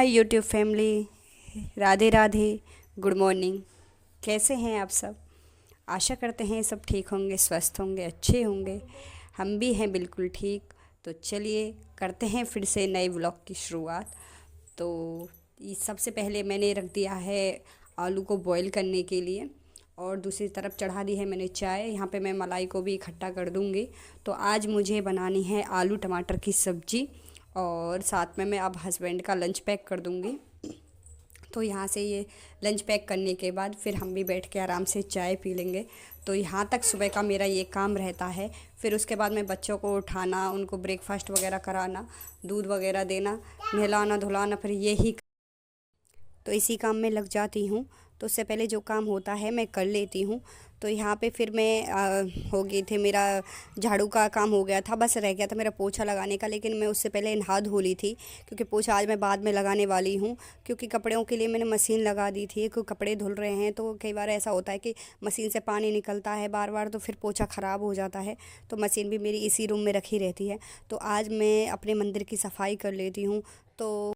YouTube family, Radhe Radhe. Good morning. कैसे हैं आप सब? आशा करते हैं सब ठीक होंगे, स्वस्थ होंगे, अच्छे होंगे। हम भी हैं बिल्कुल ठीक। तो चलिए करते हैं फिर से नए व्लॉग की शुरुआत। तो ये सबसे पहले मैंने रख दिया है आलू को बॉईल करने के लिए, और दूसरी तरफ चढ़ा दी है मैंने चाय। यहाँ पे मैं मलाई को भी इकट्ठा कर दूँगी। तो आज मुझे बनानी है आलू टमाटर की सब्ज़ी, और साथ में मैं अब हस्बैंड का लंच पैक कर दूँगी। तो यहाँ से ये लंच पैक करने के बाद फिर हम भी बैठ के आराम से चाय पी लेंगे। तो यहाँ तक सुबह का मेरा ये काम रहता है। फिर उसके बाद मैं बच्चों को उठाना, उनको ब्रेकफास्ट वगैरह कराना, दूध वगैरह देना, नहलाना धुलाना, फिर यही तो इसी काम में लग जाती हूँ। तो उससे पहले जो काम होता है मैं कर लेती हूँ। तो यहाँ पे फिर मैं हो गई थी, मेरा झाड़ू का काम हो गया था, बस रह गया था मेरा पोछा लगाने का। लेकिन मैं उससे पहले नहा धो ली थी, क्योंकि पोछा आज मैं बाद में लगाने वाली हूँ। क्योंकि कपड़ों के लिए मैंने मशीन लगा दी थी, क्योंकि कपड़े धुल रहे हैं तो कई बार ऐसा होता है कि मशीन से पानी निकलता है बार बार, तो फिर पोछा ख़राब हो जाता है। तो मशीन भी मेरी इसी रूम में रखी रहती है। तो आज मैं अपने मंदिर की सफाई कर लेती हूँ। तो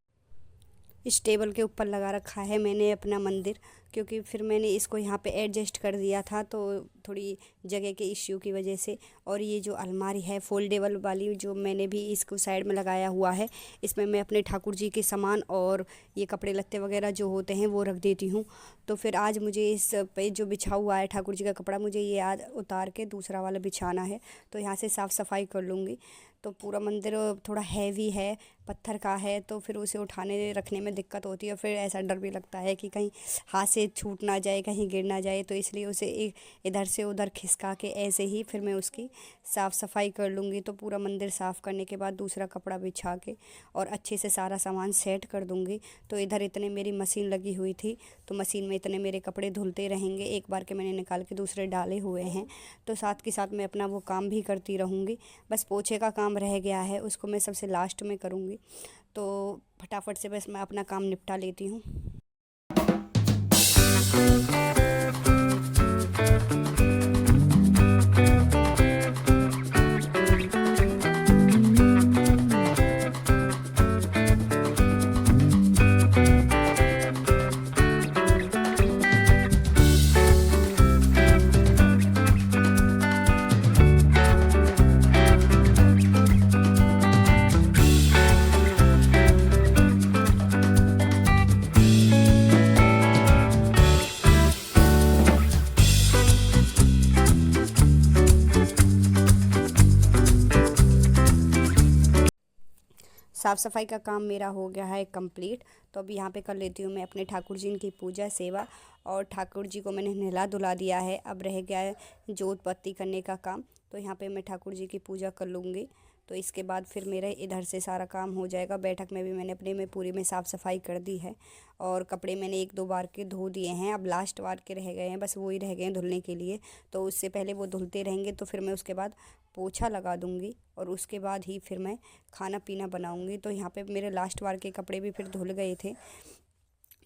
इस टेबल के ऊपर लगा रखा है मैंने अपना मंदिर, क्योंकि फिर मैंने इसको यहाँ पे एडजस्ट कर दिया था, तो थोड़ी जगह के इश्यू की वजह से। और ये जो अलमारी है फोल्डेबल वाली, जो मैंने भी इसको साइड में लगाया हुआ है, इसमें मैं अपने ठाकुर जी के सामान और ये कपड़े लत्ते वगैरह जो होते हैं वो रख देती हूँ। तो फिर आज मुझे इस पे जो बिछा हुआ है ठाकुर जी का कपड़ा, मुझे ये आज उतार के दूसरा वाला बिछाना है। तो यहाँ से साफ़ सफाई कर लूँगी। तो पूरा मंदिर थोड़ा हैवी है, पत्थर का है, तो फिर उसे उठाने रखने में दिक्कत होती है। फिर ऐसा डर भी लगता है कि कहीं हाथ से छूट ना जाए, कहीं गिर ना जाए। तो इसलिए उसे इधर से उधर खिसका के ऐसे ही फिर मैं उसकी साफ़ सफाई कर लूँगी। तो पूरा मंदिर साफ़ करने के बाद दूसरा कपड़ा बिछा के और अच्छे से सारा सामान सेट कर दूँगी। तो इधर इतने मेरी मशीन लगी हुई थी, तो मशीन में इतने मेरे कपड़े धुलते रहेंगे, एक बार के मैंने निकाल के दूसरे डाले हुए हैं। तो साथ के साथ मैं अपना वो काम भी करती रहूँगी। बस पोछे का काम रह गया है, उसको मैं सबसे लास्ट में करूँगी। तो फटाफट से बस मैं अपना काम निपटा लेती हूँ। साफ़ सफाई का काम मेरा हो गया है कंप्लीट। तो अब यहाँ पे कर लेती हूँ मैं अपने ठाकुर जी की पूजा सेवा, और ठाकुर जी को मैंने नहला धुला दिया है। अब रह गया है जोत बत्ती करने का काम। तो यहाँ पे मैं ठाकुर जी की पूजा कर लूँगी। तो इसके बाद फिर मेरा इधर से सारा काम हो जाएगा। बैठक में भी मैंने अपने में पूरी में साफ़ सफाई कर दी है, और कपड़े मैंने एक दो बार के धो दिए हैं। अब लास्ट बार के रह गए हैं, बस वो ही रह गए हैं धुलने के लिए। तो उससे पहले वो धुलते रहेंगे, तो फिर मैं उसके बाद पोछा लगा दूँगी, और उसके बाद ही फिर मैं खाना पीना बनाऊँगी। तो यहाँ पे मेरे लास्ट बार के कपड़े भी फिर धुल गए थे,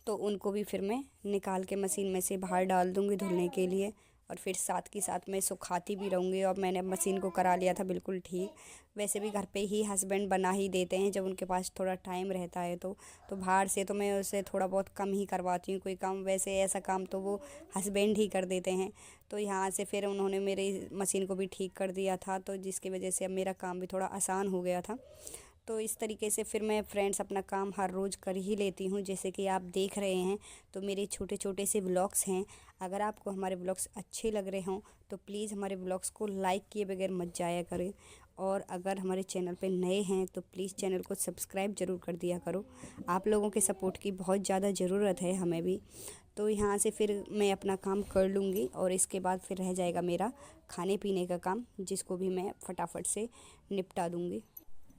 तो उनको भी फिर मैं निकाल के मशीन में से बाहर डाल दूँगी धुलने के लिए। और फिर साथ के साथ मैं सुखाती भी रहूँगी। और मैंने मशीन को करा लिया था बिल्कुल ठीक। वैसे भी घर पे ही हस्बैंड बना ही देते हैं जब उनके पास थोड़ा टाइम रहता है। तो बाहर से तो मैं उसे थोड़ा बहुत कम ही करवाती हूँ कोई काम। वैसे ऐसा काम तो वो हस्बैंड ही कर देते हैं। तो यहाँ से फिर उन्होंने मेरी मशीन को भी ठीक कर दिया था, तो जिसकी वजह से अब मेरा काम भी थोड़ा आसान हो गया था। तो इस तरीके से फिर मैं फ्रेंड्स अपना काम हर रोज़ कर ही लेती हूँ, जैसे कि आप देख रहे हैं। तो मेरे छोटे छोटे से व्लॉग्स हैं। अगर आपको हमारे व्लॉग्स अच्छे लग रहे हों तो प्लीज़ हमारे व्लॉग्स को लाइक किए बगैर मत जाया करें। और अगर हमारे चैनल पे नए हैं तो प्लीज़ चैनल को सब्सक्राइब ज़रूर कर दिया करो। आप लोगों के सपोर्ट की बहुत ज़्यादा ज़रूरत है हमें भी। तो यहाँ से फिर मैं अपना काम कर लूँगी, और इसके बाद फिर रह जाएगा मेरा खाने पीने का काम, जिसको भी मैं फटाफट से निपटा दूँगी।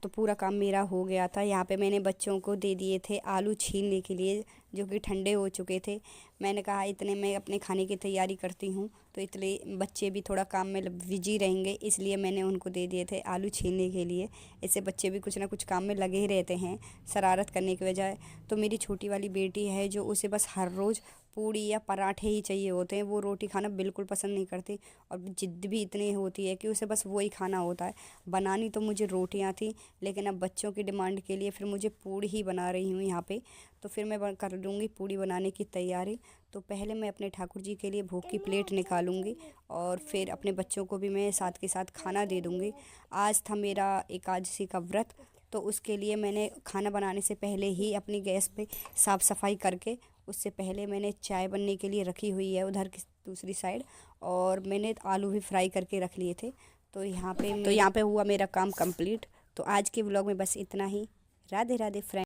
तो पूरा काम मेरा हो गया था। यहाँ पे मैंने बच्चों को दे दिए थे आलू छीलने के लिए, जो कि ठंडे हो चुके थे। मैंने कहा इतने मैं अपने खाने की तैयारी करती हूँ। तो तो इसलिए बच्चे भी थोड़ा काम में बिजी रहेंगे, इसलिए मैंने उनको दे दिए थे आलू छीलने के लिए। इससे बच्चे भी कुछ ना कुछ काम में लगे ही रहते हैं शरारत करने के बजाय। तो मेरी छोटी वाली बेटी है जो उसे बस हर रोज़ पूड़ी या पराठे ही चाहिए होते हैं, वो रोटी खाना बिल्कुल पसंद नहीं करती। और ज़िद भी इतनी होती है कि उसे बस वही खाना होता है। बनानी तो मुझे रोटियां थी, लेकिन अब बच्चों की डिमांड के लिए फिर मुझे पूड़ी ही बना रही हूँ यहाँ पे। तो फिर मैं कर लूँगी पूड़ी बनाने की तैयारी। तो पहले मैं अपने ठाकुर जी के लिए भोग की प्लेट निकालूंगी और फिर अपने बच्चों को भी मैं साथ के साथ खाना दे दूँगी। आज था मेरा एकादशी का व्रत, तो उसके लिए मैंने खाना बनाने से पहले ही अपनी गैस पे साफ़ सफाई करके, उससे पहले मैंने चाय बनने के लिए रखी हुई है उधर की दूसरी साइड, और मैंने आलू भी फ्राई करके रख लिए थे। तो यहाँ पे हुआ मेरा काम कंप्लीट। तो आज के व्लॉग में बस इतना ही। राधे राधे फ्रेंड।